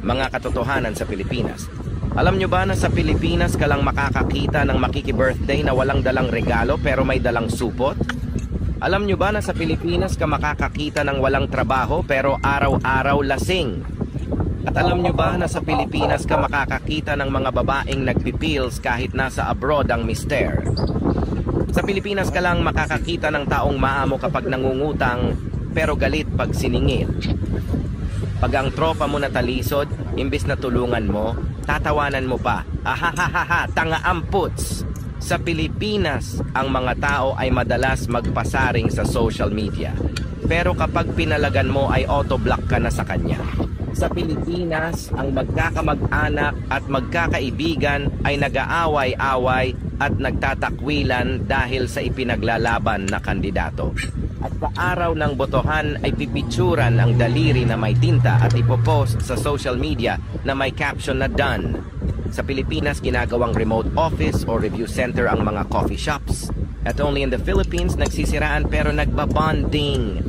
Mga katotohanan sa Pilipinas. Alam nyo ba na sa Pilipinas ka lang makakakita ng makiki-birthday na walang dalang regalo pero may dalang supot? Alam nyo ba na sa Pilipinas ka makakakita ng walang trabaho pero araw-araw lasing? At alam nyo ba na sa Pilipinas ka makakakita ng mga babaeng nagpipills kahit nasa abroad ang mister? Sa Pilipinas ka lang makakakita ng taong maamo kapag nangungutang pero galit pag siningil. Pag ang tropa mo natalisod, imbis na tulungan mo, tatawanan mo pa. Ahahaha, tanga amputs! Sa Pilipinas, ang mga tao ay madalas magpasaring sa social media. Pero kapag pinalagan mo ay auto-block ka na sa kanya. Sa Pilipinas, ang magkakamag-anak at magkakaibigan ay nag-aaway-away at nagtatakwilan dahil sa ipinaglalaban na kandidato. At sa araw ng botohan ay pipicturan ang daliri na may tinta at ipopost sa social media na may caption na done. Sa Pilipinas, ginagawang remote office or review center ang mga coffee shops. At only in the Philippines, nagsisiraan pero nagbabonding.